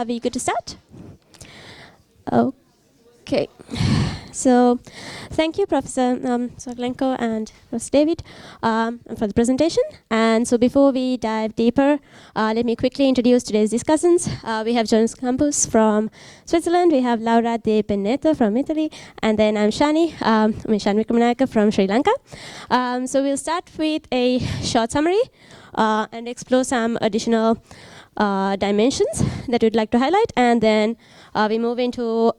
we good to start? Okay. So, thank you, Professor Sokolenko and Professor David, for the presentation. And so, before we dive deeper, let me quickly introduce today's discussants. We have Jonas Campus from Switzerland. We have Laura de BENEDETTO from Italy, and then I'm Umeshani WICKRAMANAYAKE from Sri Lanka. So, we'll start with a short summary and explore some additional dimensions that we'd like to highlight, and then we move into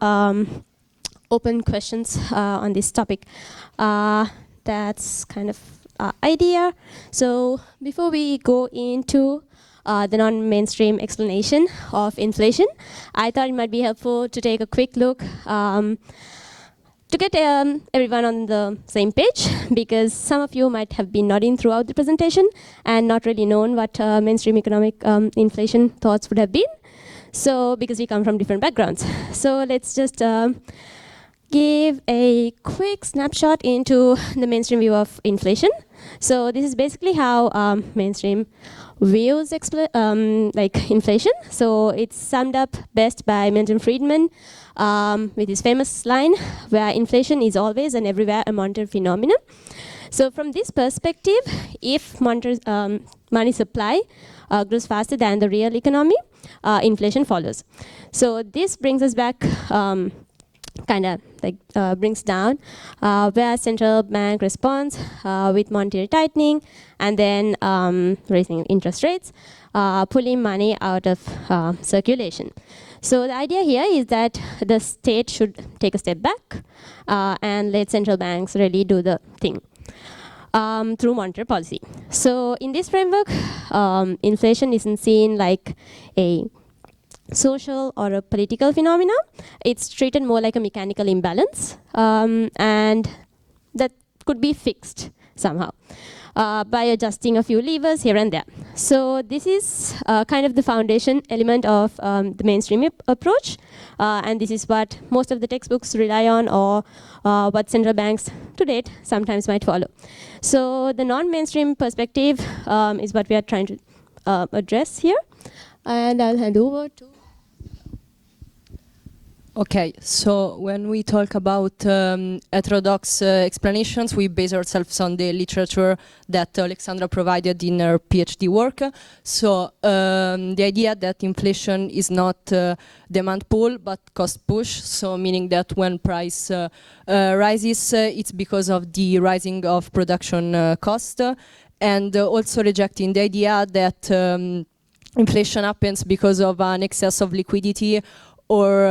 open questions on this topic. That's kind of idea. So before we go into the non-mainstream explanation of inflation, I thought it might be helpful to take a quick look to get everyone on the same page, because some of you might have been nodding throughout the presentation and not really known what mainstream economic inflation thoughts would have been. So because we come from different backgrounds. So let's just give a quick snapshot into the mainstream view of inflation. So this is basically how mainstream views inflation. So it's summed up best by Milton Friedman with his famous line, where inflation is always and everywhere a monetary phenomenon. So from this perspective, if money supply grows faster than the real economy, inflation follows. So this brings us back brings down where central bank responds with monetary tightening and then raising interest rates, pulling money out of circulation. So the idea here is that the state should take a step back and let central banks really do the thing through monetary policy. So in this framework, inflation isn't seen like a social or a political phenomena. It's treated more like a mechanical imbalance, and that could be fixed somehow by adjusting a few levers here and there. So this is kind of the foundation element of the mainstream approach, and this is what most of the textbooks rely on, or what central banks to date sometimes might follow. So the non-mainstream perspective is what we are trying to address here, and I'll hand over to. Okay, so when we talk about heterodox explanations, we base ourselves on the literature that Oleksandra provided in her PhD work. So the idea that inflation is not demand pull but cost push, so meaning that when price rises, it's because of the rising of production cost, and also rejecting the idea that inflation happens because of an excess of liquidity or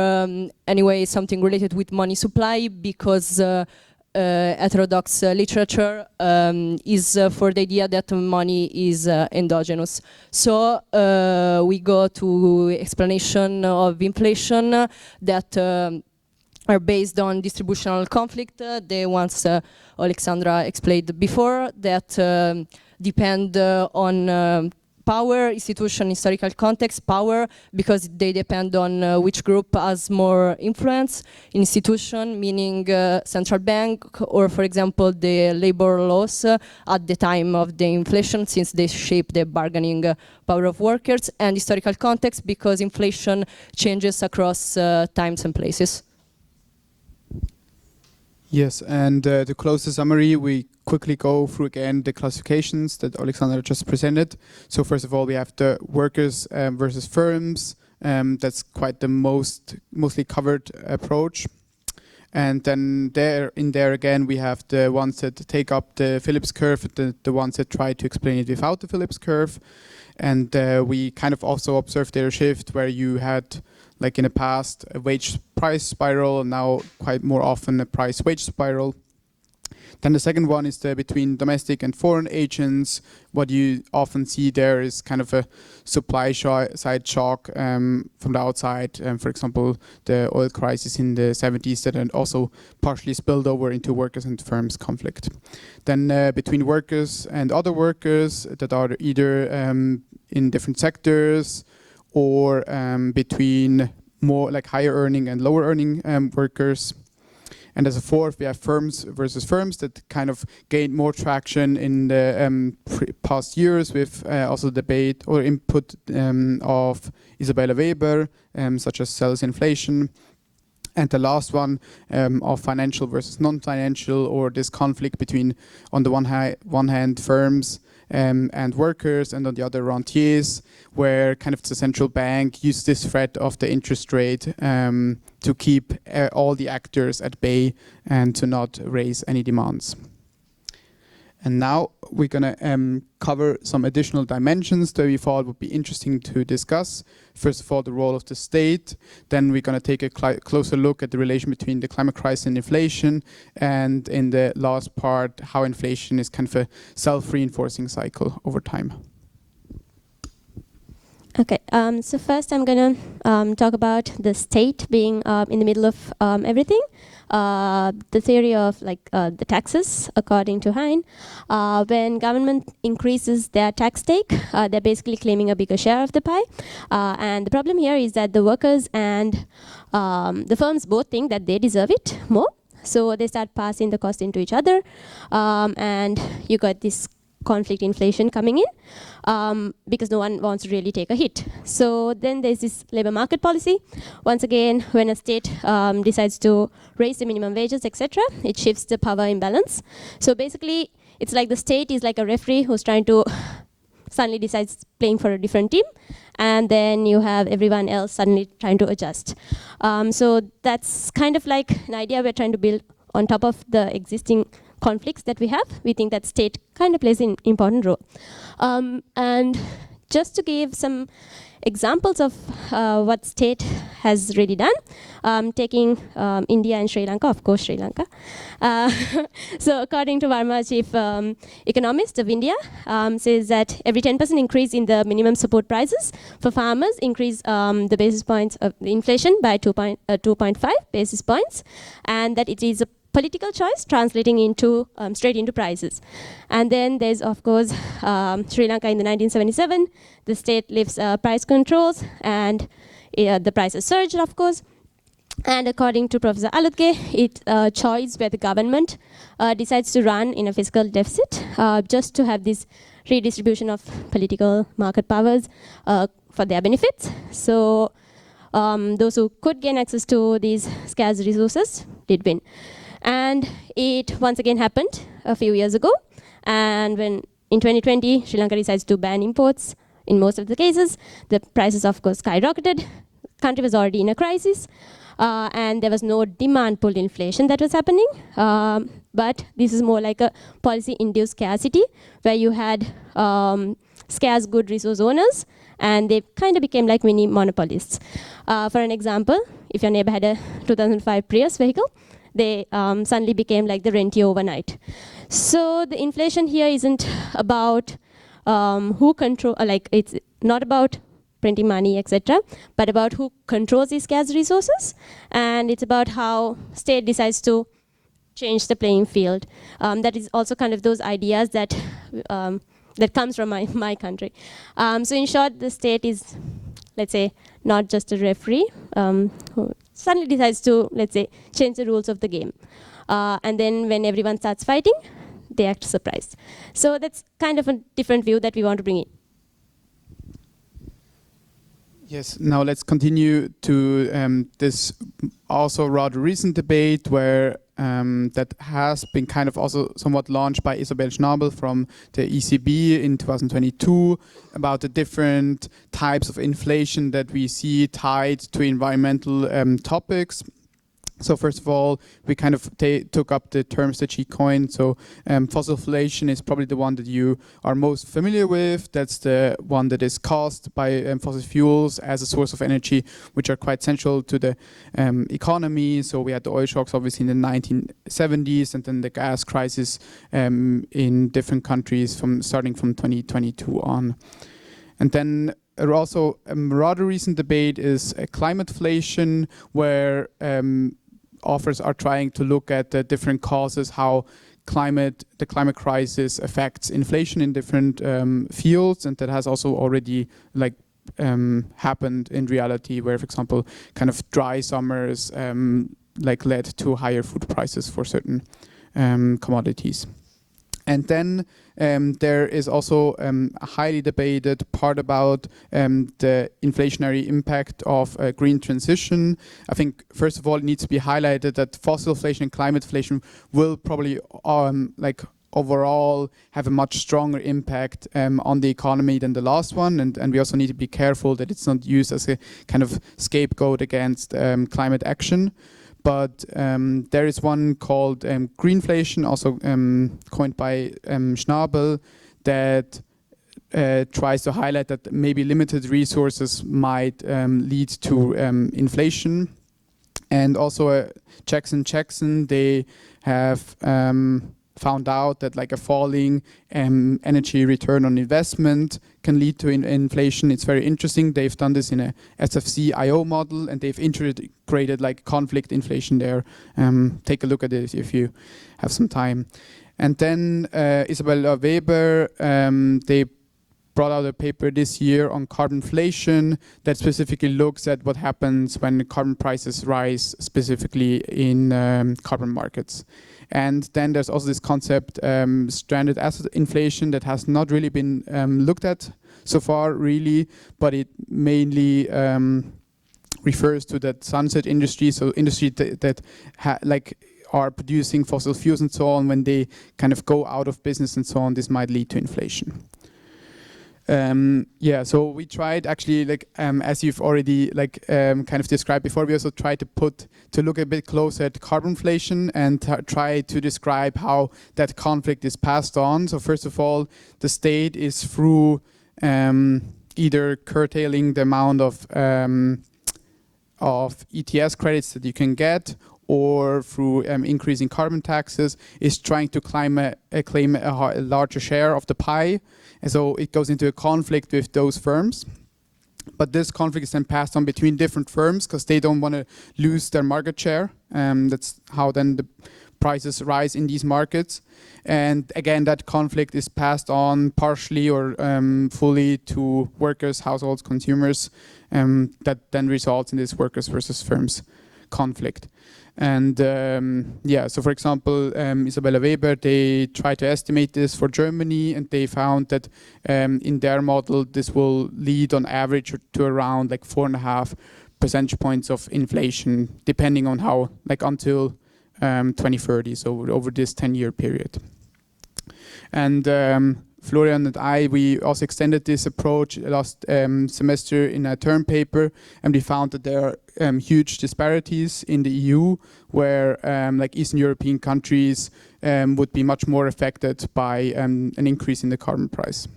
anyway something related with money supply, because heterodox literature is for the idea that money is endogenous. So we go to explanation of inflation that are based on distributional conflict, the ones Oleksandra explained before, that depend on power, institution, historical context, power, because they depend on which group has more influence. Institution, meaning central bank, or for example, the labor laws at the time of the inflation, since they shape the bargaining power of workers. And historical context, because inflation changes across times and places. Yes, and to close the summary, we quickly go through again the classifications that Oleksandra just presented. So first of all, we have the workers versus firms. That's quite the mostly covered approach. And then in there again, we have the ones that take up the Phillips curve, the ones that try to explain it without the Phillips curve. And we kind of also observed their shift where you had, like in the past, a wage price spiral, and now quite more often a price wage spiral. Then the second one is between domestic and foreign agents. What you often see there is kind of a supply side shock from the outside. For example, the oil crisis in the 70s that also partially spilled over into workers and firms conflict. Then between workers and other workers that are either in different sectors, or between more like higher earning and lower earning workers. And as a fourth, we have firms versus firms that kind of gained more traction in the past years with also debate or input of Isabella Weber, such as sales inflation. And the last one of financial versus non-financial, or this conflict between, on the one hand, firms and workers, and on the other, rentiers, where kind of the central bank used this threat of the interest rate to keep all the actors at bay and to not raise any demands. And now we're going to cover some additional dimensions that we thought would be interesting to discuss. First of all, the role of the state. Then we're going to take a closer look at the relation between the climate crisis and inflation. And in the last part, how inflation is kind of a self-reinforcing cycle over time. Okay, so first I'm going to talk about the state being in the middle of everything. The theory of the taxes, according to Hein, when government increases their tax take, they're basically claiming a bigger share of the pie. And the problem here is that the workers and the firms both think that they deserve it more. So they start passing the cost into each other. And you got this conflict inflation coming in because no one wants to really take a hit. So then there's this labor market policy. Once again, when a state decides to raise the minimum wages, etc., it shifts the power imbalance. So basically, it's like the state is like a referee who's trying to suddenly decides playing for a different team, and then you have everyone else suddenly trying to adjust. So that's kind of like an idea we're trying to build on top of the existing conflicts that we have. We think that state kind of plays an important role. And just to give some examples of what state has really done, taking India and Sri Lanka, of course Sri Lanka. So according to Verma, chief economist of India, says that every 10% increase in the minimum support prices for farmers increase the basis points of the inflation by 2.5 basis points, and that it is a political choice translating into straight into prices. And then there's of course Sri Lanka in the 1977. The state lifts price controls and the prices surged, of course. And according to Professor Alutke, it's a choice where the government decides to run in a fiscal deficit just to have this redistribution of political market powers for their benefits. So those who could gain access to these scarce resources did win. And it once again happened a few years ago. And when in 2020, Sri Lanka decides to ban imports in most of the cases, the prices of course skyrocketed. Country was already in a crisis. And there was no demand pull inflation that was happening. But this is more like a policy-induced scarcity where you had scarce good resource owners and they kind of became like mini monopolists. For an example, if your neighbor had a 2005 Prius vehicle, they suddenly became like the rentier overnight. So the inflation here isn't about who control, it's not about printing money, etc., but about who controls these scarce resources, and it's about how state decides to change the playing field. That is also kind of those ideas that that comes from my country. So in short, the state is, let's say, not just a referee who suddenly decides to, let's say, change the rules of the game. And then when everyone starts fighting, they act surprised. So that's kind of a different view that we want to bring in. Yes, now let's continue to this also rather recent debate where that has been kind of also somewhat launched by Isabel Schnabel from the ECB in 2022 about the different types of inflation that we see tied to environmental topics. So first of all, we kind of took up the terms that she coined. So fossilization is probably the one that you are most familiar with. That's the one that is caused by fossil fuels as a source of energy, which are quite central to the economy. So we had the oil shocks obviously in the 1970s, and then the gas crisis in different countries starting from 2022 on. And then also a rather recent debate is climateflation, where authors are trying to look at the different causes, how the climate crisis affects inflation in different fields, and that has also already happened in reality, where, for example, kind of dry summers like led to higher food prices for certain commodities. And then there is also a highly debated part about the inflationary impact of green transition. I think, first of all, it needs to be highlighted that fossil inflation and climate inflation will probably like overall have a much stronger impact on the economy than the last one. And we also need to be careful that it's not used as a kind of scapegoat against climate action. But there is one called greenflation, also coined by Schnabel, that tries to highlight that maybe limited resources might lead to inflation. And also Jackson, they have found out that like a falling energy return on investment can lead to inflation. It's very interesting. They've done this in a SFC-IO model, and they've integrated like conflict inflation there. Take a look at it if you have some time. And then Isabella Weber, they brought out a paper this year on carbonflation that specifically looks at what happens when carbon prices rise, specifically in carbon markets. And then there's also this concept, stranded asset inflation, that has not really been looked at so far, really, but it mainly refers to that sunset industry, so industry that are producing fossil fuels and so on. When they kind of go out of business and so on, this might lead to inflation. So we tried actually, like as you've already kind of described before, we also tried to look a bit closer at carbonflation and try to describe how that conflict is passed on. So first of all, the state is through either curtailing the amount of ETS credits that you can get, or through increasing carbon taxes, is trying to claim a larger share of the pie. And so it goes into a conflict with those firms. But this conflict is then passed on between different firms because they don't want to lose their market share. That's how then the prices rise in these markets. And again, that conflict is passed on partially or fully to workers, households, consumers. That then results in this workers versus firms conflict. And so for example, Isabella Weber, they tried to estimate this for Germany, and they found that in their model, this will lead on average to around like 4.5 percentage points of inflation, depending on how, like until 2030, so over this 10-year period. And Florian and I, we also extended this approach last semester in a term paper, and we found that there are huge disparities in the EU, where like Eastern European countries would be much more affected by an increase in the carbon price.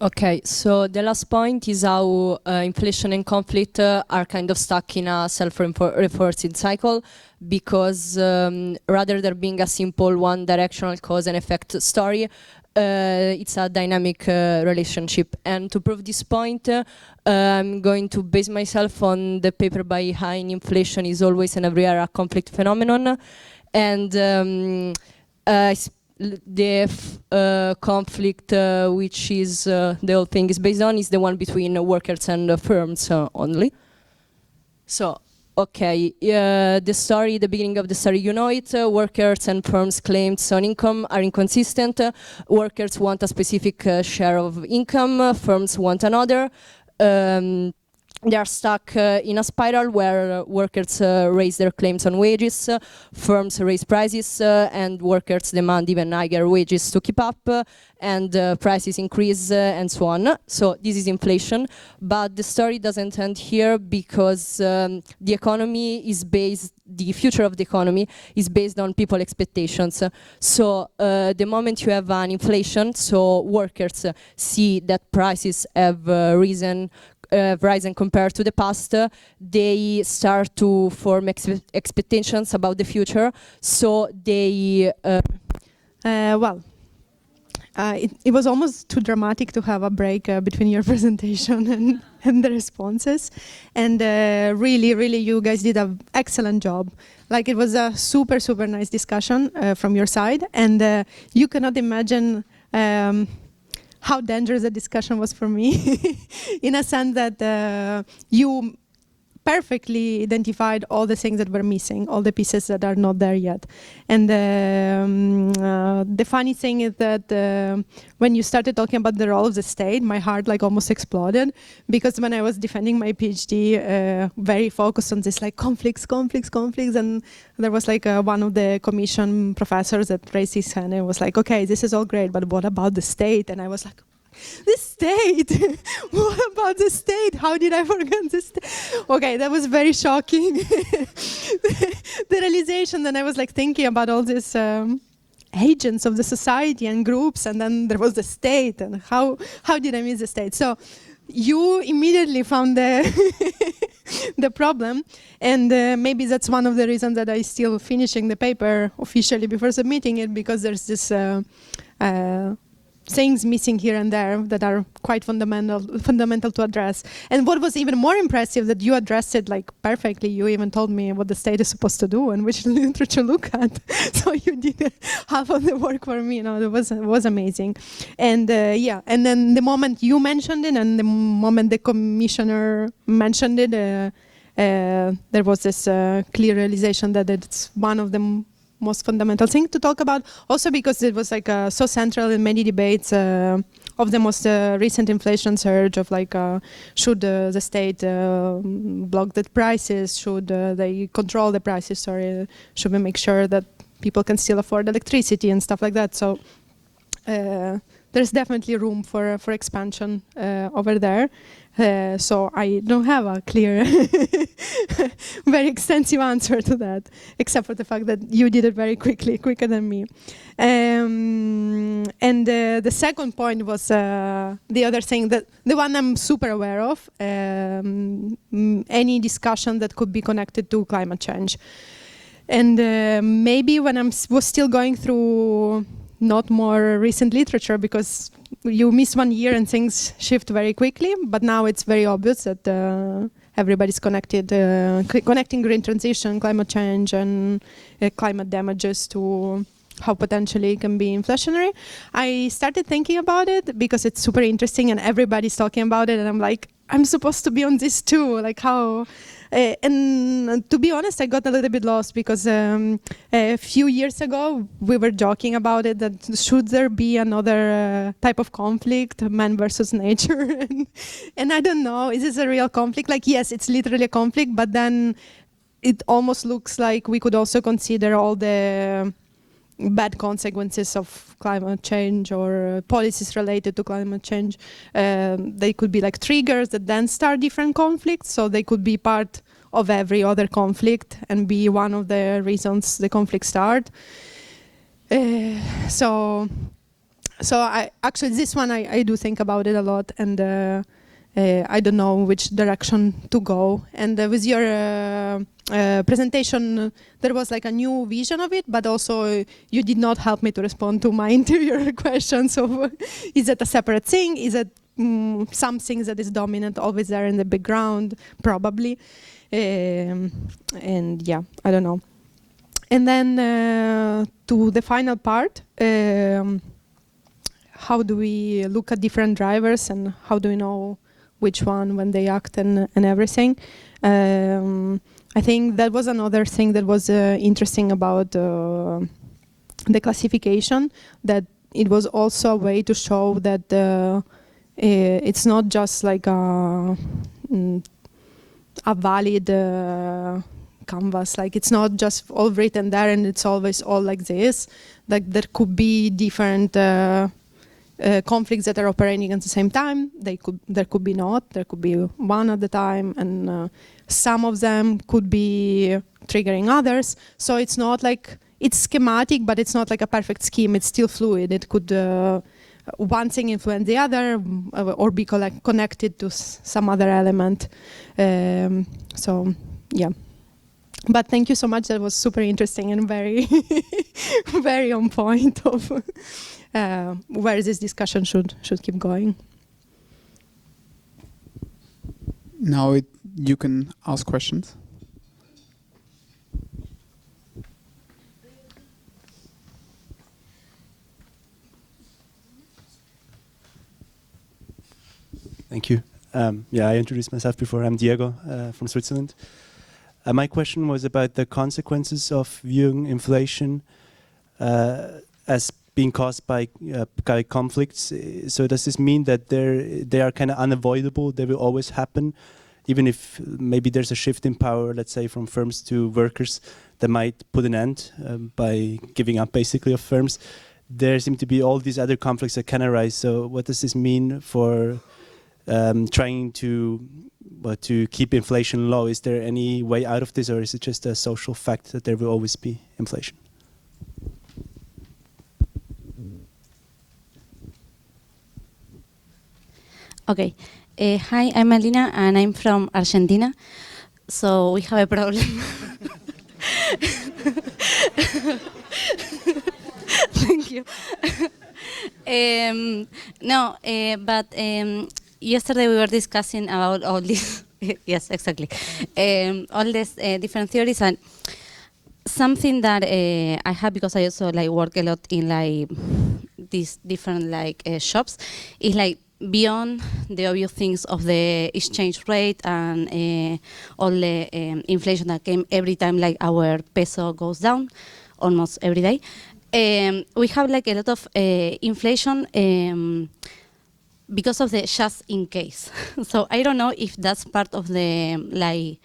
Okay, so the last point is how inflation and conflict are kind of stuck in a self-reinforcing cycle, because rather than being a simple one-directional cause and effect story, it's a dynamic relationship. And to prove this point, I'm going to base myself on the paper by Hein, Inflation is Always and Everywhere a Conflict Phenomenon. And the conflict which is the whole thing is based on is the one between workers and firms only. So, okay, the beginning of the story, you know it, workers and firms' claims on income are inconsistent. Workers want a specific share of income, firms want another. They are stuck in a spiral where workers raise their claims on wages, firms raise prices, and workers demand even higher wages to keep up, and prices increase, and so on. So this is inflation, but the story doesn't end here, because the economy is based, the future of the economy is based on people expectations. So the moment you have an inflation, so workers see that prices have risen compared to the past, they start to form expectations about the future. So they... It was almost too dramatic to have a break between your presentation and the responses. And really, you guys did an excellent job. Like, it was a super, super nice discussion from your side. And you cannot imagine how dangerous the discussion was for me, in a sense that you perfectly identified all the things that were missing, all the pieces that are not there yet. And the funny thing is that when you started talking about the role of the state, my heart like almost exploded, because when I was defending my PhD, very focused on this like conflicts, and there was like one of the commission professors that raised his hand and was like, okay, this is all great, but what about the state? And I was like, the state? What about the state? How did I forget the state? Okay, that was very shocking. The realization that I was like thinking about all these agents of the society and groups, and then there was the state, and how did I miss the state? So you immediately found the problem, and maybe that's one of the reasons that I still finishing the paper officially before submitting it, because there's this things missing here and there that are quite fundamental to address. And what was even more impressive, that you addressed it like perfectly. You even told me what the state is supposed to do and which literature look at. So you did half of the work for me. It was amazing. And yeah, and then the moment you mentioned it and the moment the commissioner mentioned it, there was this clear realization that it's one of the most fundamental thing to talk about, also because it was like so central in many debates of the most recent inflation surge of like should the state block the prices, should they control the prices, sorry, should we make sure that people can still afford electricity and stuff like that. So there's definitely room for expansion over there. So I don't have a clear, very extensive answer to that, except for the fact that you did it very quickly, quicker than me. And the second point was the other thing, that the one I'm super aware of, any discussion that could be connected to climate change. And maybe when I was still going through not more recent literature, because you miss 1 year and things shift very quickly, but now it's very obvious that everybody's connected, connecting green transition, climate change, and climate damages to how potentially it can be inflationary. I started thinking about it because it's super interesting and everybody's talking about it, and I'm like, I'm supposed to be on this too, like how... and to be honest, I got a little bit lost because a few years ago we were joking about it, that should there be another type of conflict, man versus nature? And I don't know, is this a real conflict? Like, yes, it's literally a conflict, but then it almost looks like we could also consider all the bad consequences of climate change or policies related to climate change. They could be like triggers that then start different conflicts, so they could be part of every other conflict and be one of the reasons the conflict start. So I actually, this one I do think about it a lot, and I don't know which direction to go. And with your presentation, there was like a new vision of it, but also you did not help me to respond to my interior questions of is it a separate thing? Is it something that is dominant, always there in the background? Probably. And yeah, I don't know. And then to the final part, how do we look at different drivers and how do we know which one when they act and everything? I think that was another thing that was interesting about the classification, that it was also a way to show that it's not just like a valid canvas, like it's not just all written there and it's always all like this. Like there could be different conflicts that are operating at the same time. There could be not. There could be one at a time, and some of them could be triggering others. So it's not like, it's schematic, but it's not like a perfect scheme. It's still fluid. It could one thing influence the other, or be connected to some other element. So yeah. But thank you so much. That was super interesting and very, very on point of where this discussion should keep going. Now you can ask questions. Thank you. I introduced myself before. I'm Diego from Switzerland. My question was about the consequences of viewing inflation as being caused by conflicts. So does this mean that they are kind of unavoidable? They will always happen, even if maybe there's a shift in power, let's say from firms to workers, that might put an end by giving up basically of firms. There seem to be all these other conflicts that can arise. So what does this mean for trying to keep inflation low? Is there any way out of this, or is it just a social fact that there will always be inflation? Okay. Hi, I'm Alina, and I'm from Argentina. So we have a problem. Thank you. But yesterday we were discussing about all this. Yes, exactly. All these different theories, and something that I have, because I also work a lot in these different shops, is beyond the obvious things of the exchange rate and all the inflation that came every time our peso goes down, almost every day. We have a lot of inflation because of the just in case. So I don't know if that's part of the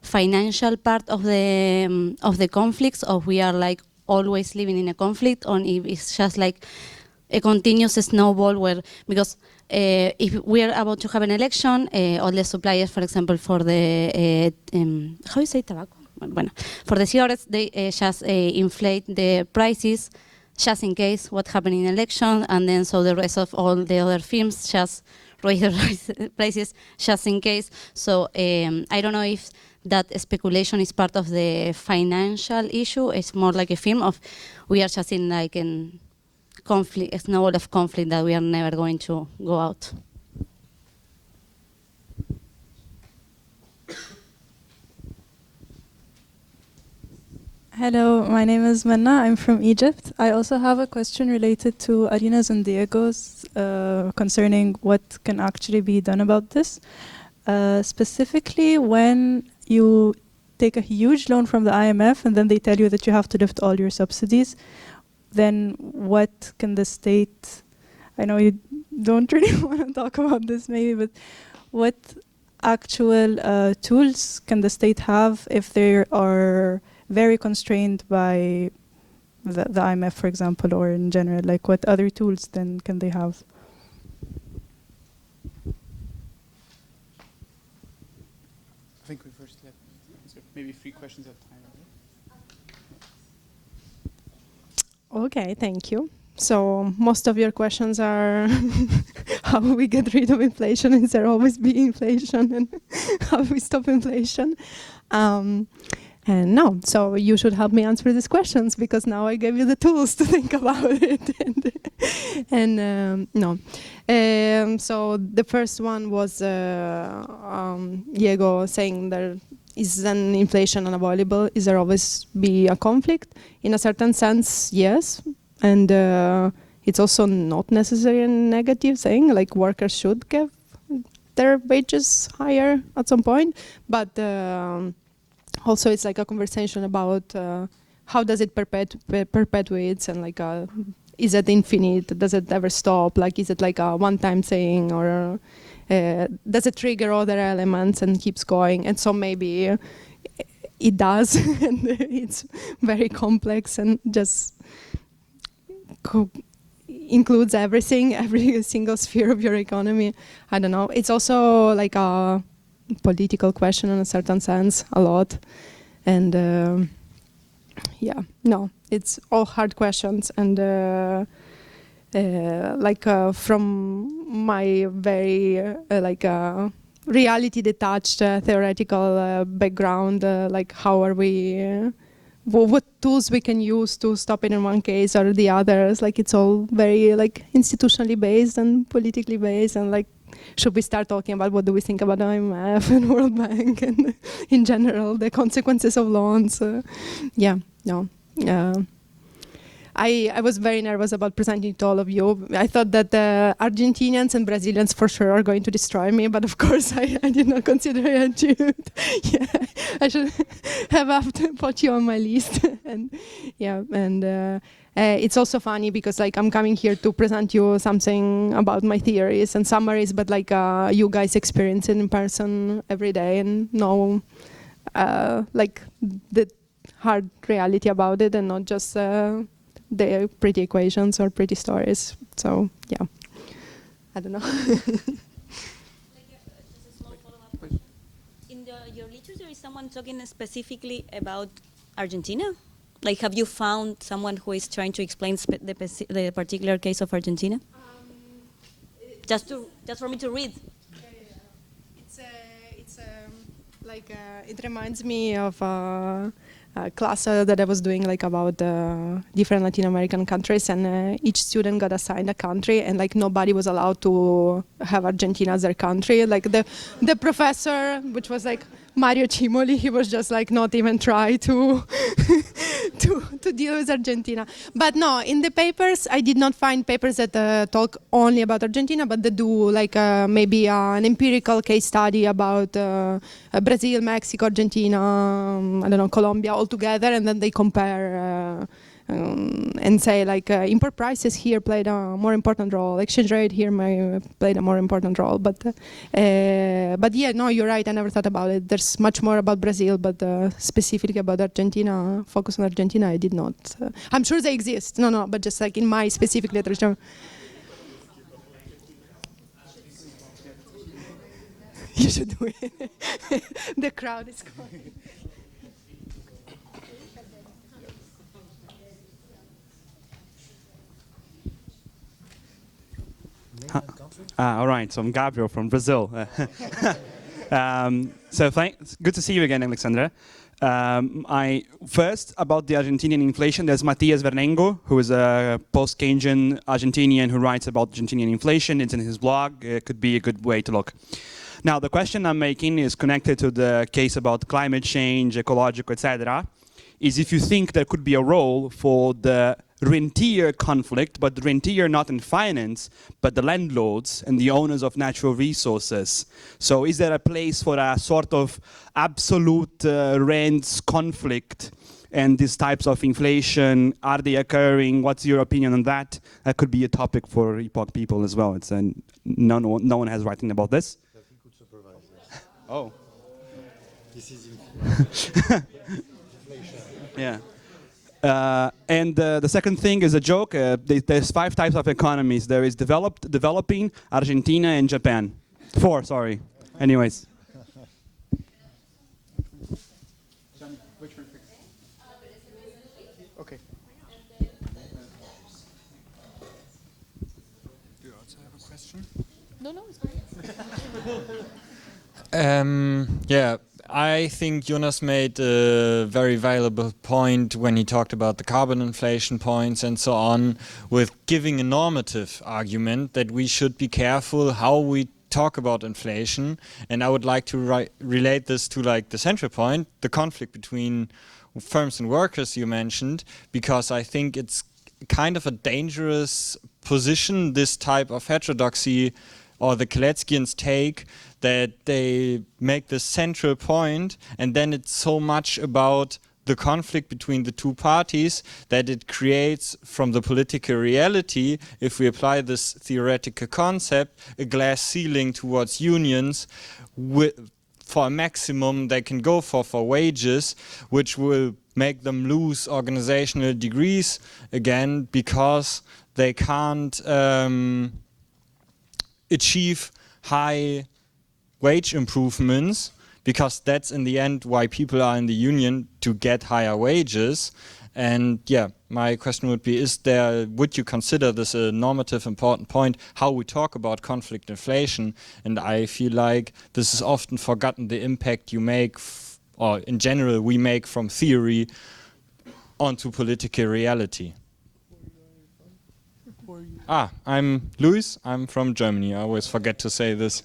financial part of the conflicts, or we are always living in a conflict, or if it's just a continuous snowball where, because if we are about to have an election, all the suppliers, for example, for the how you say tobacco? Bueno, for the cigarettes, they just inflate the prices just in case what happened in election, and then so the rest of all the other firms just raise the prices just in case. So I don't know if that speculation is part of the financial issue. It's more like a film of we are just in in conflict, a snowball of conflict that we are never going to go out. Hello, my name is Manna. I'm from Egypt. I also have a question related to Arina's and Diego's concerning what can actually be done about this. Specifically, when you take a huge loan from the IMF and then they tell you that you have to lift all your subsidies, then what can the state, I know you don't really want to talk about this maybe, but what actual tools can the state have if they are very constrained by the IMF, for example, or in general? What other tools then can they have? I think we first let answer maybe 3 questions at a time. Okay, thank you. So most of your questions are how we get rid of inflation, is there always be inflation, and how we stop inflation. And no, so you should help me answer these questions, because now I gave you the tools to think about it. So the first one was Diego saying there is an inflation unavoidable? Is there always be a conflict? In a certain sense, yes. And it's also not necessarily a negative thing, workers should get their wages higher at some point. But also it's a conversation about how does it perpetuates, and is it infinite? Does it ever stop? Is it a one-time thing, or does it trigger other elements and keeps going? And so maybe it does, and it's very complex and just includes everything, every single sphere of your economy. I don't know. It's also a political question in a certain sense, a lot. And it's all hard questions. And from my very reality detached theoretical background, how are we, what tools we can use to stop it in one case or the others, it's all very institutionally based and politically based, and should we start talking about what do we think about IMF and World Bank and in general the consequences of loans? I was very nervous about presenting to all of you. I thought that the Argentinians and Brazilians for sure are going to destroy me, but of course I did not consider it. Yeah, I should have to put you on my list. And yeah, and it's also funny because like I'm coming here to present you something about my theories and summaries, but like you guys experience it in person every day and know like the hard reality about it, and not just the pretty equations or pretty stories. So yeah, I don't know. Just a small follow-up question. In your literature, is someone talking specifically about Argentina? Like, have you found someone who is trying to explain the particular case of Argentina? Just for me to read. It's like it reminds me of a class that I was doing like about different Latin American countries, and each student got assigned a country, and like nobody was allowed to have Argentina as their country. Like the professor, which was like Mario Cimoli, he was just like not even try to to deal with Argentina. But no, in the papers, I did not find papers that talk only about Argentina, but they do like maybe an empirical case study about Brazil, Mexico, Argentina, I don't know, Colombia all together, and then they compare and say like import prices here played a more important role, exchange rate here played a more important role. But yeah, no, you're right. I never thought about it. There's much more about Brazil, but specifically about Argentina, focus on Argentina, I did not. I'm sure they exist. No, but just like in my specific literature. You should do it. The crowd is going. All right, so I'm Gabriel from Brazil. So good to see you again, Oleksandra. First, about the Argentinian inflation, there's Matias Vernengo, who is a post-Keynesian Argentinian who writes about Argentinian inflation. It's in his blog. It could be a good way to look. Now, the question I'm making is connected to the case about climate change, ecological, etc. Is if you think there could be a role for the rentier conflict, but the rentier not in finance, but the landlords and the owners of natural resources. So is there a place for a sort of absolute rents conflict, and these types of inflation, are they occurring? What's your opinion on that? That could be a topic for EPOG people as well. It's no one has writing about this. Oh. This is yeah. And the second thing is a joke. There's 5 types of economies. There is developed, developing, Argentina, and Japan. 4, sorry. Anyways. Okay. Do you also have a question? No, it's fine. Yeah, I think Jonas made a very valuable point when he talked about the carbon inflation points and so on, with giving a normative argument that we should be careful how we talk about inflation. And I would like to relate this to like the central point, the conflict between firms and workers you mentioned, because I think it's kind of a dangerous position, this type of heterodoxy, or the Kaleckians take, that they make the central point, and then it's so much about the conflict between the two parties that it creates, from the political reality, if we apply this theoretical concept, a glass ceiling towards unions for a maximum they can go for wages, which will make them lose organizational degrees again, because they can't achieve high wage improvements, because that's in the end why people are in the union, to get higher wages. And yeah, my question would be, would you consider this a normative important point, how we talk about conflict inflation? And I feel like this is often forgotten, the impact you make, or in general we make, from theory onto political reality. I'm Luis, I'm from Germany. I always forget to say this.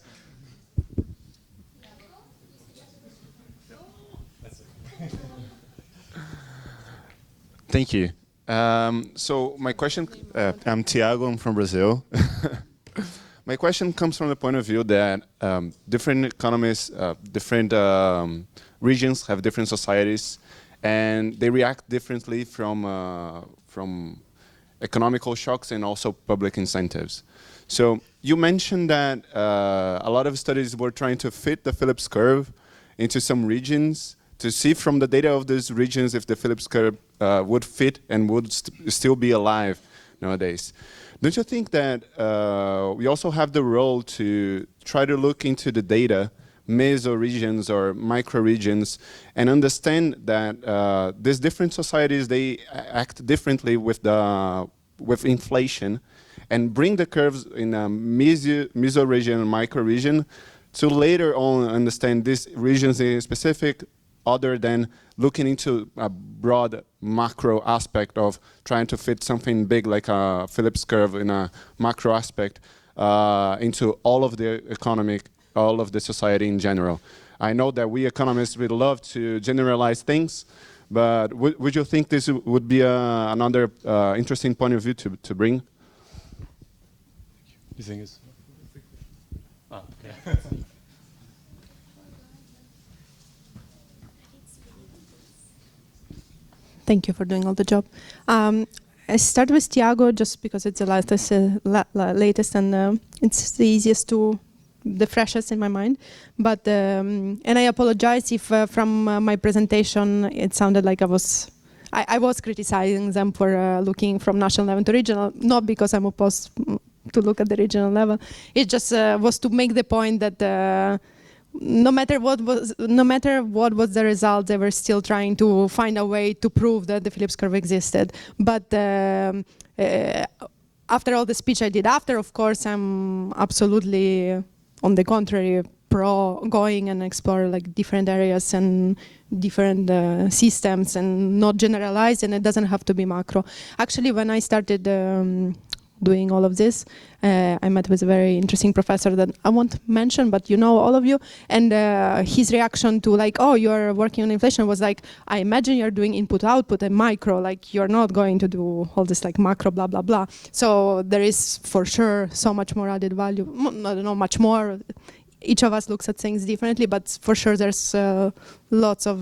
Thank you. So my question, I'm Tiago, I'm from Brazil. My question comes from the point of view that different economies, different regions have different societies, and they react differently from economical shocks and also public incentives. So you mentioned that a lot of studies were trying to fit the Phillips curve into some regions to see from the data of these regions if the Phillips curve would fit and would still be alive nowadays. Don't you think that we also have the role to try to look into the data, meso-regions or micro-regions, and understand that these different societies, they act differently with inflation, and bring the curves in a meso-region and micro-region to later on understand these regions in specific, other than looking into a broad macro aspect of trying to fit something big like a Phillips curve in a macro aspect into all of the economic, all of the society in general. I know that we economists would love to generalize things, but would you think this would be another interesting point of view to bring? You think it's... Ah, okay. Thank you for doing all the job. I start with Tiago just because it's the latest and it's the easiest the freshest in my mind. But and I apologize if from my presentation it sounded like I was criticizing them for looking from national level to regional, not because I'm opposed to look at the regional level. It just was to make the point that no matter what was the result, they were still trying to find a way to prove that the Phillips curve existed. But after all the speech I did after, of course, I'm absolutely, on the contrary, pro going and explore like different areas and different systems and not generalize, and it doesn't have to be macro. Actually, when I started doing all of this, I met with a very interesting professor that I won't mention, but you know all of you, and his reaction to like, oh, you're working on inflation was like, I imagine you're doing input output and micro, like you're not going to do all this like macro blah blah blah. So there is for sure so much more added value. I don't know, much more. Each of us looks at things differently, but for sure there's lots of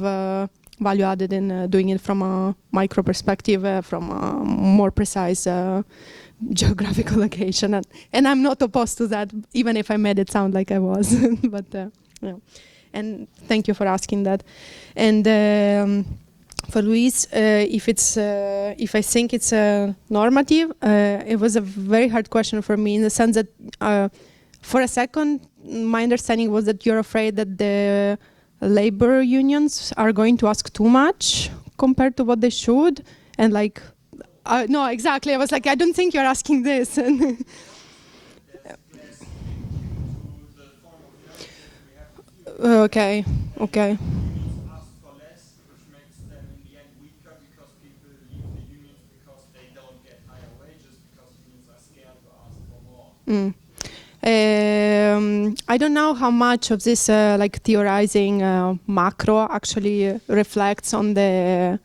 value added in doing it from a micro perspective, from a more precise geographical location, and I'm not opposed to that, even if I made it sound like I was. But yeah. And thank you for asking that. And for Luis, if I think it's normative, it was a very hard question for me in the sense that for a second my understanding was that you're afraid that the labor unions are going to ask too much compared to what they should, and like no, exactly. I was like, I don't think you're asking this. Okay. I don't know how much of this like theorizing macro actually reflects on the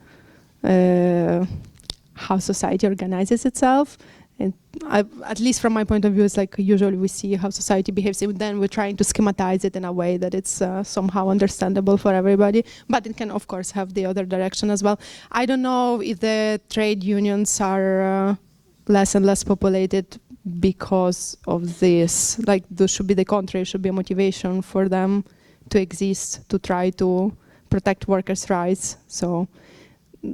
how society organizes itself. And at least from my point of view, it's like usually we see how society behaves, and then we're trying to schematize it in a way that it's somehow understandable for everybody. But it can, of course, have the other direction as well. I don't know if the trade unions are less and less populated because of this. Like, there should be the contrary, should be a motivation for them to exist, to try to protect workers' rights. So,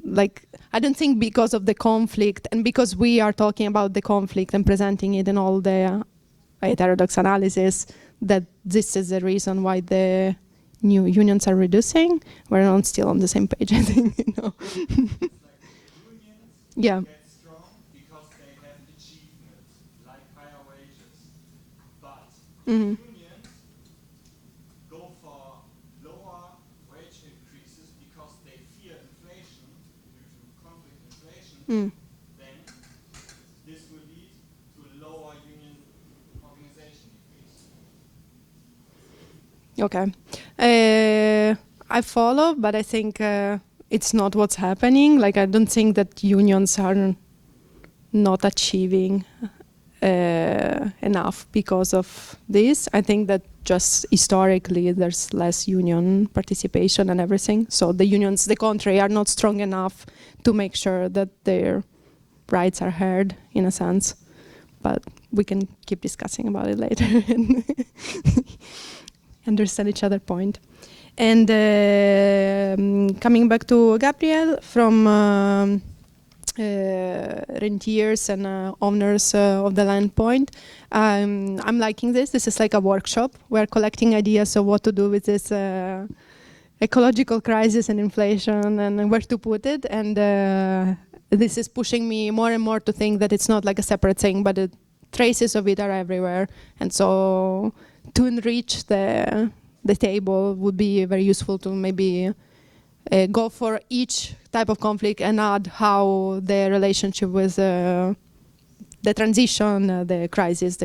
like, I don't think because of the conflict and because we are talking about the conflict and presenting it in all the heterodox analysis that this is the reason why the new unions are reducing. We're not still on the same page, I think, you know. Yeah. Mm-hmm. Mm. Then this will lead to a lower union organization decrease. Okay. I follow, but I think it's not what's happening. Like, I don't think that unions are not achieving enough because of this. I think that just historically there's less union participation and everything. So the unions, the contrary, are not strong enough to make sure that their rights are heard, in a sense. But we can keep discussing about it later and understand each other's point. And coming back to Gabriel from rentiers and owners of the land point, I'm liking this. This is like a workshop. We're collecting ideas of what to do with this ecological crisis and inflation and where to put it. And this is pushing me more and more to think that it's not like a separate thing, but the traces of it are everywhere. And so to enrich the table would be very useful to maybe go for each type of conflict and add how the relationship with the transition, the crisis,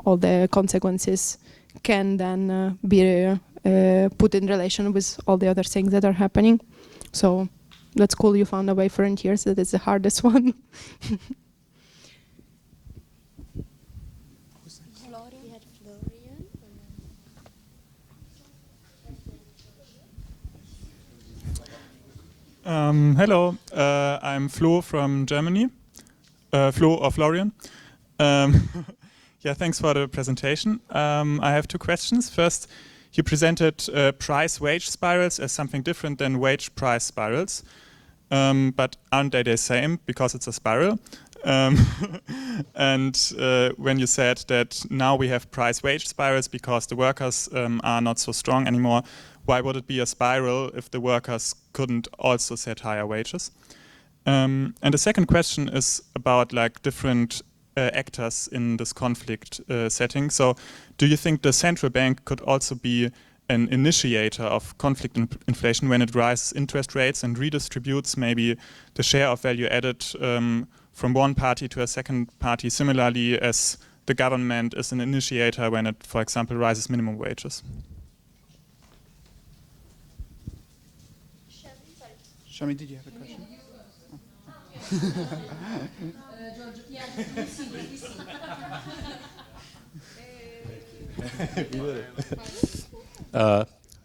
all the consequences can then be put in relation with all the other things that are happening. So that's cool you found a way for rentiers. That is the hardest one. Hello, I'm Flo from Germany. Flo or Florian. Yeah, thanks for the presentation. I have two questions. First, you presented price-wage spirals as something different than wage-price spirals. But aren't they the same because it's a spiral? And when you said that now we have price-wage spirals because the workers are not so strong anymore, why would it be a spiral if the workers couldn't also set higher wages? And the second question is about like different actors in this conflict setting. So do you think the central bank could also be an initiator of conflict inflation when it rises interest rates and redistributes maybe the share of value added from one party to a second party, similarly as the government is an initiator when it, for example, rises minimum wages? Shami, did you have a question?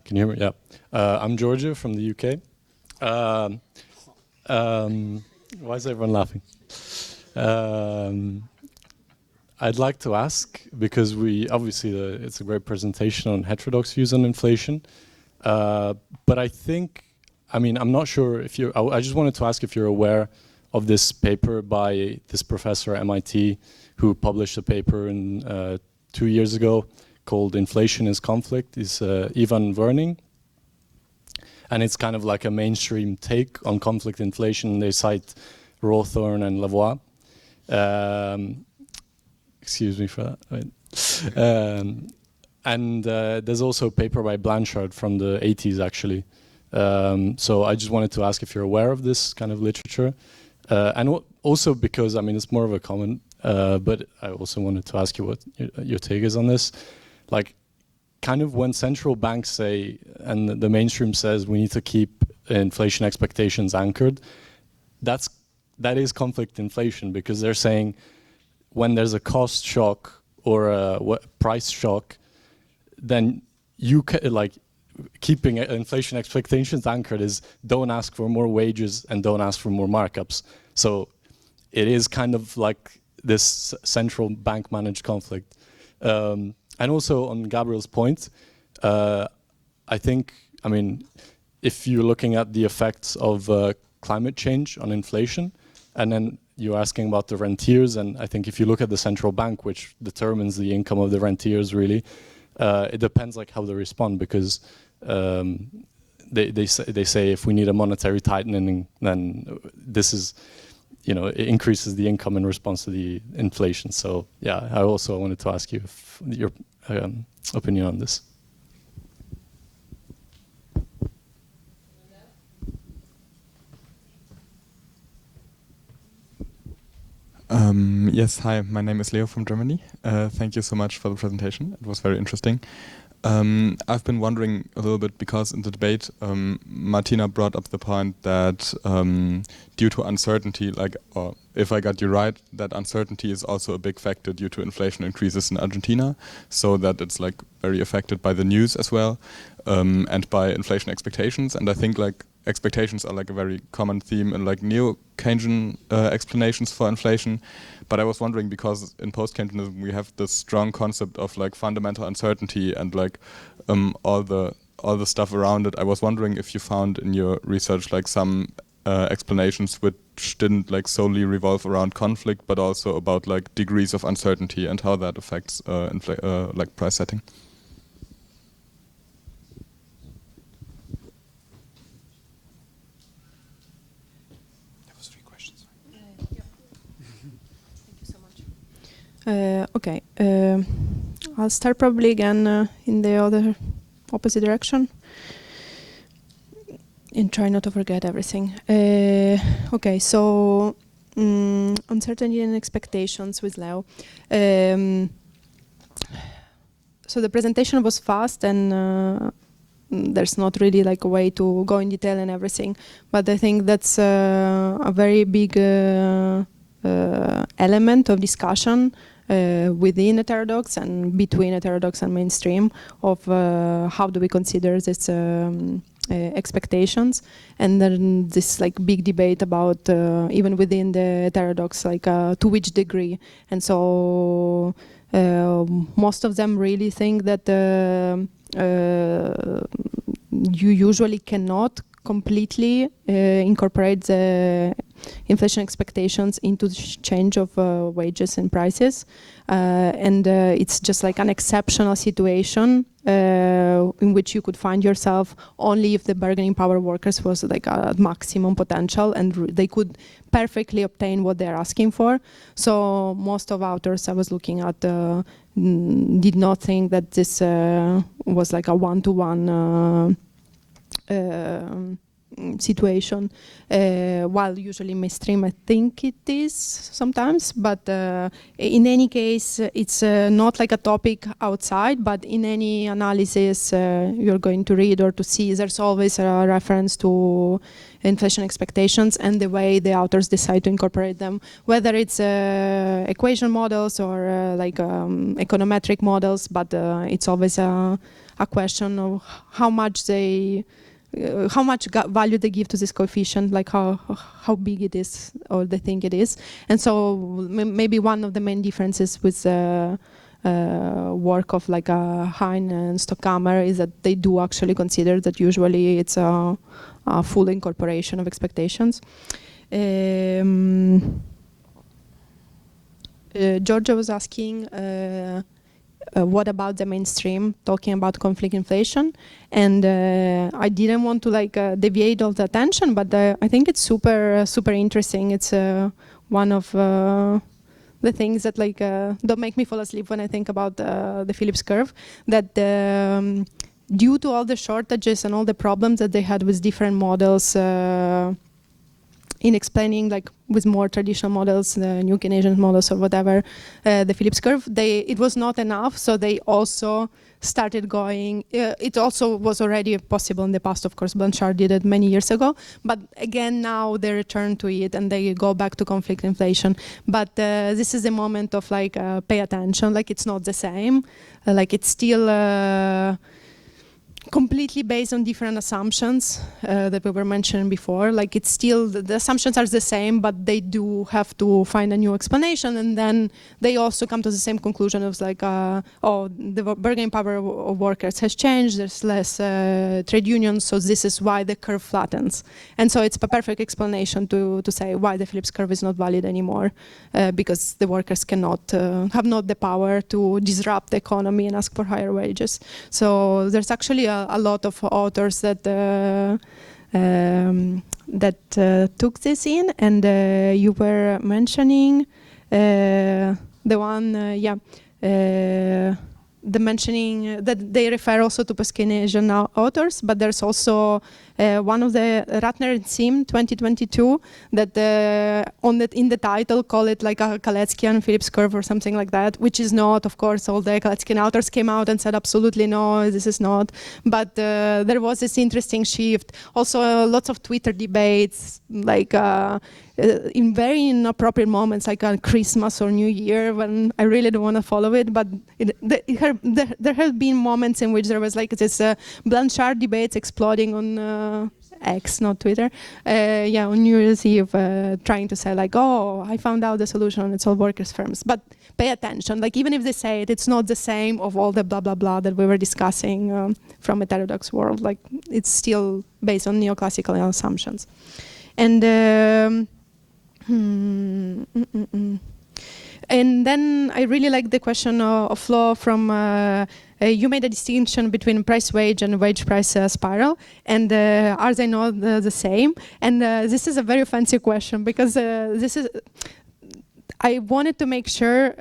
Can you hear me? Yeah. I'm Georgia from the UK. Why is everyone laughing? I'd like to ask, because it's a great presentation on heterodox views on inflation, but I'm not sure if I just wanted to ask if you're aware of this paper by this professor at MIT who published a paper 2 years ago called Inflation is Conflict. It's Ivan Werning. And it's kind of like a mainstream take on conflict inflation. They cite Rawthorne and Lavoie. Excuse me for that. And there's also a paper by Blanchard from the 80s, actually. So I just wanted to ask if you're aware of this kind of literature. And also because, it's more of a comment, but I also wanted to ask you what your take is on this. Like, kind of when central banks say, and the mainstream says, we need to keep inflation expectations anchored, that is conflict inflation, because they're saying when there's a cost shock or a price shock, then you keeping inflation expectations anchored is don't ask for more wages and don't ask for more markups. So it is kind of like this central bank managed conflict. And also on Gabriel's point, I think, if you're looking at the effects of climate change on inflation, and then you're asking about the rentiers, and I think if you look at the central bank, which determines the income of the rentiers really, it depends like how they respond, because they say if we need a monetary tightening, then this is, it increases the income in response to the inflation. So yeah, I also wanted to ask you if your opinion on this. Yes, hi, my name is Leo from Germany. Thank you so much for the presentation. It was very interesting. I've been wondering a little bit because in the debate, Martina brought up the point that due to uncertainty, or if I got you right, that uncertainty is also a big factor due to inflation increases in Argentina, so that it's very affected by the news as well, and by inflation expectations. And I think expectations are a very common theme in neo-Keynesian explanations for inflation. But I was wondering, because in post-Keynesianism we have this strong concept of fundamental uncertainty and all the stuff around it. I was wondering if you found in your research some explanations which didn't solely revolve around conflict, but also about degrees of uncertainty and how that affects price setting. Okay, I'll start probably again in the other opposite direction and try not to forget everything. Okay, so uncertainty and expectations with Leo. So the presentation was fast and there's not really a way to go in detail and everything, but I think that's a very big element of discussion within heterodox and between heterodox and mainstream of how do we consider this expectations, and then this big debate about even within the heterodox to which degree. And so most of them really think that you usually cannot completely incorporate the inflation expectations into the change of wages and prices, and it's just an exceptional situation in which you could find yourself only if the bargaining power of workers was at maximum potential and they could perfectly obtain what they're asking for. So most of authors I was looking at did not think that this was a one-to-one situation, while usually mainstream I think it is sometimes, but in any case it's not a topic outside, but in any analysis you're going to read or to see, there's always a reference to inflation expectations and the way the authors decide to incorporate them, whether it's equation models or econometric models, but it's always a question of how much value they give to this coefficient, how big it is or they think it is. And so maybe one of the main differences with work of Hein and Stockhammer is that they do actually consider that usually it's a full incorporation of expectations. Georgia was asking what about the mainstream, talking about conflict inflation, and I didn't want to deviate all the attention, but I think it's super interesting. It's one of the things that don't make me fall asleep when I think about the Phillips curve, that due to all the shortages and all the problems that they had with different models in explaining with more traditional models, the new Keynesian models or whatever, the Phillips curve, it was not enough, so they also started going, it also was already possible in the past, of course, Blanchard did it many years ago, but again now they return to it and they go back to conflict inflation. But this is a moment of pay attention, it's not the same, it's still completely based on different assumptions that we were mentioning before. It's still, the assumptions are the same, but they do have to find a new explanation, and then they also come to the same conclusion of oh, the bargaining power of workers has changed, there's less trade unions, so this is why the curve flattens. And so it's a perfect explanation to say why the Phillips curve is not valid anymore, because the workers cannot, have not the power to disrupt the economy and ask for higher wages. So there's actually a lot of authors that took this in, and you were mentioning the one, the mentioning that they refer also to Post-Keynesian authors, but there's also one of the Ratner and Sim 2022 that in the title call it like a Kaleckian Phillips curve or something like that, which is not, of course. All the Kaleckian authors came out and said absolutely no, this is not. But there was this interesting shift. Also, lots of Twitter debates, like in very inappropriate moments, like on Christmas or New Year, when I really don't want to follow it. But there have been moments in which there was like this Blanchard debates exploding on X, not Twitter, on New Year's Eve, trying to say like, oh, I found out the solution, it's all workers' firms. But pay attention, like even if they say it, it's not the same of all the blah, blah, blah that we were discussing from a heterodox world. Like it's still based on neoclassical assumptions. And and then I really like the question of Flo from, you made a distinction between price-wage and wage-price spiral, and are they not the same? And this is a very fancy question, because I wanted to make sure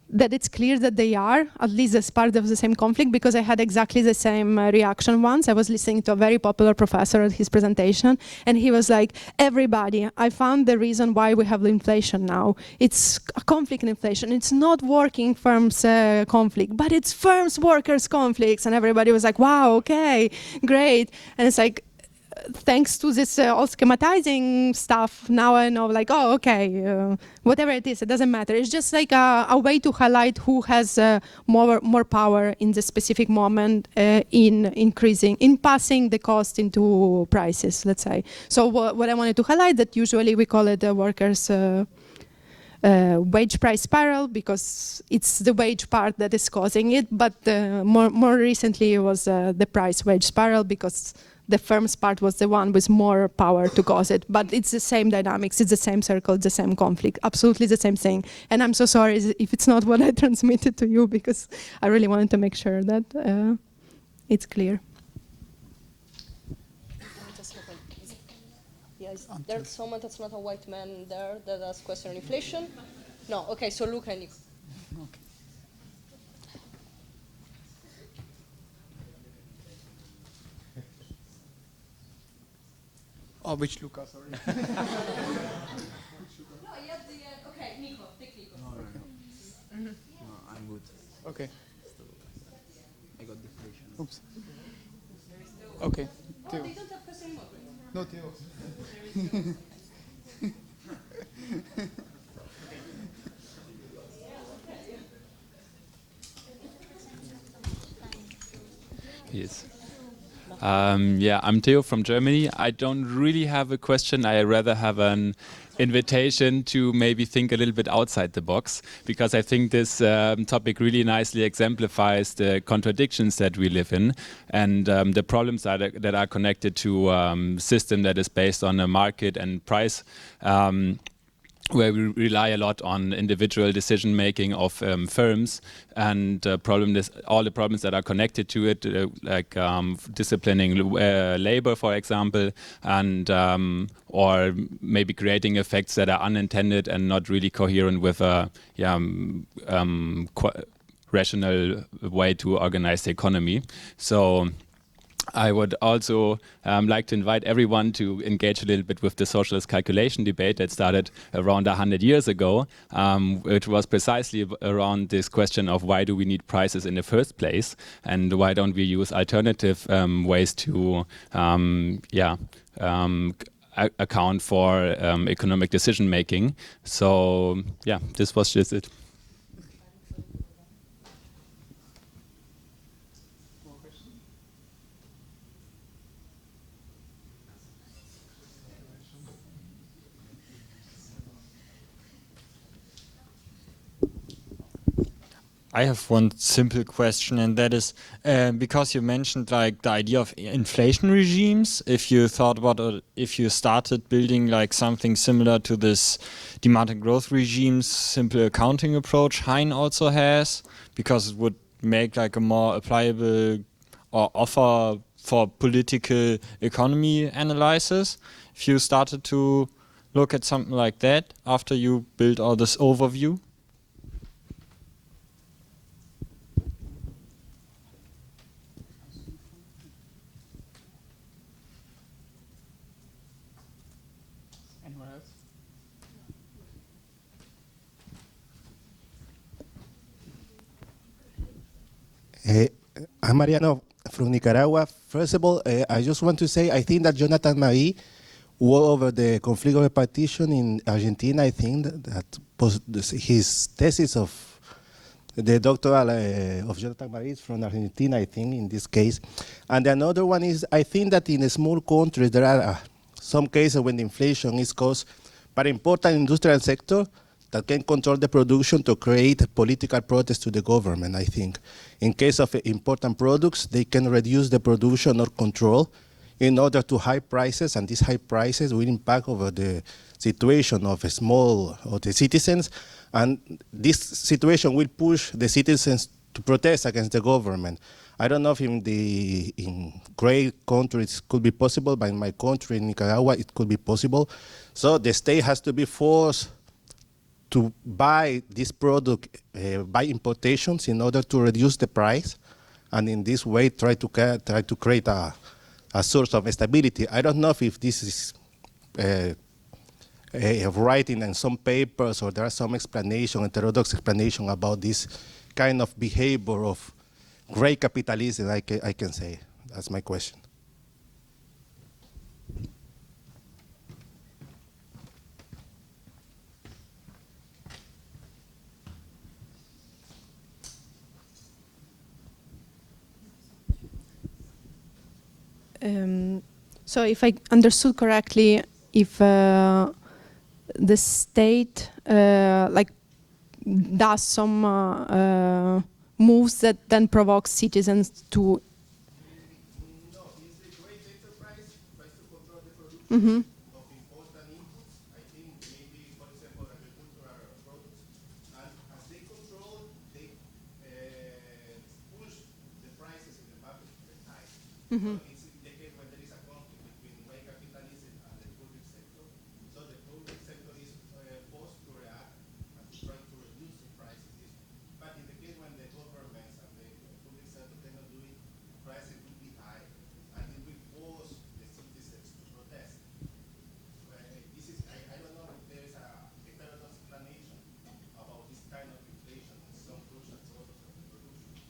that it's clear that they are, at least as part of the same conflict, because I had exactly the same reaction once. I was listening to a very popular professor at his presentation, and he was like, everybody, I found the reason why we have inflation now. It's a conflict in inflation. It's not working firms conflict, but it's firms workers conflicts. And everybody was like, wow, okay, great. And it's like, thanks to this all schematizing stuff, now I know, like, oh, okay, whatever it is, it doesn't matter. It's just like a way to highlight who has more power in the specific moment in passing the cost into prices, let's say. So what I wanted to highlight, that usually we call it the workers' wage price spiral, because it's the wage part that is causing it, but more recently it was the price wage spiral, because the firm's part was the one with more power to cause it. But it's the same dynamics, it's the same circle, it's the same conflict, absolutely the same thing. And I'm so sorry if it's not what I transmitted to you, because I really wanted to make sure that it's clear. Yeah, is there someone that's not a white man there that asks question on inflation? No, okay, so Luca and Nico. Okay. Oh, which Luca, sorry. No, you have the, okay, Nico, take Nico. No, I'm good. Okay. I got deflation. Oops. Okay. Oh, they don't have question anymore. No, Theo. Yes. Yeah, I'm Theo from Germany. I don't really have a question. I rather have an invitation to maybe think a little bit outside the box, because I think this topic really nicely exemplifies the contradictions that we live in, and the problems that are connected to a system that is based on a market and price, where we rely a lot on individual decision making of firms, and all the problems that are connected to it, like disciplining labor, for example, and or maybe creating effects that are unintended and not really coherent with a rational way to organize the economy. So I would also like to invite everyone to engage a little bit with the socialist calculation debate that started around 100 years ago, which was precisely around this question of why do we need prices in the first place, and why don't we use alternative ways to account for economic decision making. So yeah, this was just it. I have one simple question, and that is because you mentioned like the idea of inflation regimes. If you thought about if you started building like something similar to this demand and growth regimes simple accounting approach Hein also has, because it would make like a more applicable or offer for political economy analysis. If you started to look at something like that after you built all this overview. I'm Mariano from Nicaragua. First of all, I just want to say I think that Jonathan Marie wrote over the conflict of a partition in Argentina. I think that his thesis of the doctoral of Jonathan Marie is from Argentina, I think, in this case. And another one is, I think that in small countries there are some cases when the inflation is caused by important industrial sector that can control the production to create political protest to the government, I think. In case of important products, they can reduce the production or control in order to high prices, and these high prices will impact over the situation of the citizens, and this situation will push the citizens to protest against the government. I don't know if in great countries it could be possible, but in my country, in Nicaragua, it could be possible. So the state has to be forced to buy this product by importations in order to reduce the price, and in this way try to create a source of stability. I don't know if this is writing in some papers, or there are some explanation, heterodox explanation about this kind of behavior of great capitalism, I can say. That's my question. So if I understood correctly, if the state does some moves that then provoke citizens to... No, it's the great enterprise tries to control the production of important inputs. I think maybe, for example, agricultural products. And as they control, they push the prices in the market to the high. So it's the case when there is a conflict between great capitalism and the public sector. So the public sector is forced to react and to try to reduce the prices. But in the case when the governments and the public sector cannot do it, prices will be high, and it will force the citizens to protest. This is, I don't know if there is a heterodox explanation about this kind of inflation in some crucial sources of the production.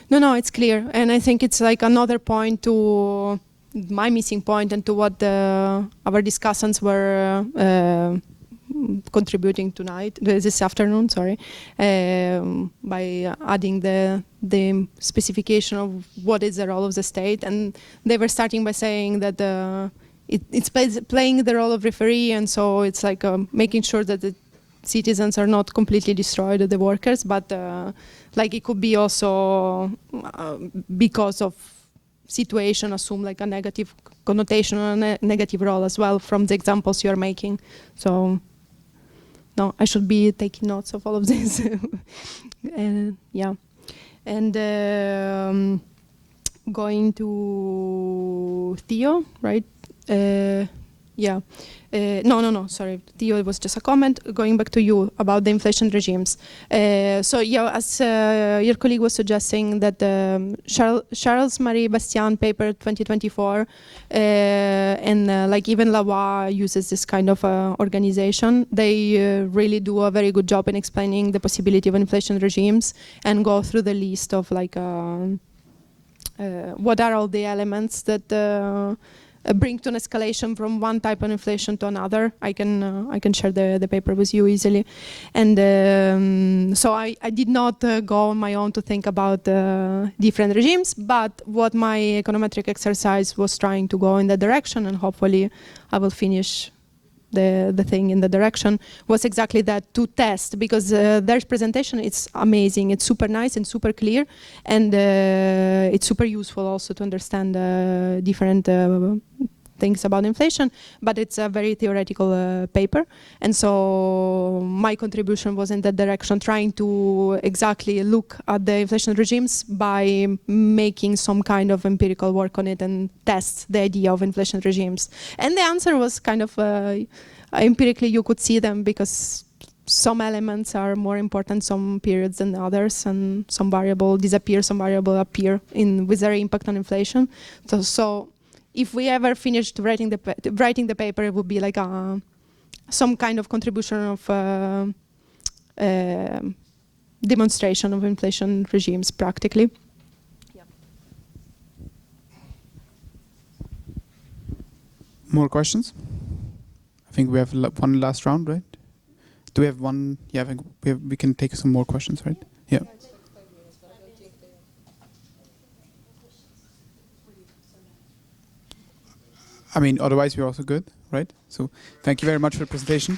No, it's clear, and I think it's like another point to my missing point, and to what our discussants were contributing this afternoon, by adding the specification of what is the role of the state. And they were starting by saying that it's playing the role of referee, and so it's like making sure that the citizens are not completely destroyed, the workers, but like it could be also because of situation assume like a negative connotation or a negative role as well from the examples you're making. So no, I should be taking notes of all of this. Yeah. And going to Theo, right? Yeah. No, sorry. Theo, it was just a comment. Going back to you about the inflation regimes. So yeah, as your colleague was suggesting that Charles Marie Bastian paper 2024, and like even Lavoie uses this kind of organization. They really do a very good job in explaining the possibility of inflation regimes and go through the list of like what are all the elements that bring to an escalation from one type of inflation to another. I can share the paper with you easily, and so I did not go on my own to think about different regimes, but what my econometric exercise was trying to go in that direction, and hopefully I will finish the thing in the direction, was exactly that, to test, because their presentation, it's amazing, it's super nice and super clear, and it's super useful also to understand different things about inflation, but it's a very theoretical paper, and so my contribution was in that direction, trying to exactly look at the inflation regimes by making some kind of empirical work on it and test the idea of inflation regimes. And the answer was kind of empirically you could see them, because some elements are more important some periods than others, and some variable disappear, some variable appear with their impact on inflation. So if we ever finished writing the paper, it would be like some kind of contribution of demonstration of inflation regimes practically. More questions? I think we have one last round, right? Do we have one? Yeah, I think we can take some more questions, right? Yeah. I mean, otherwise we're also good, right? So thank you very much for the presentation.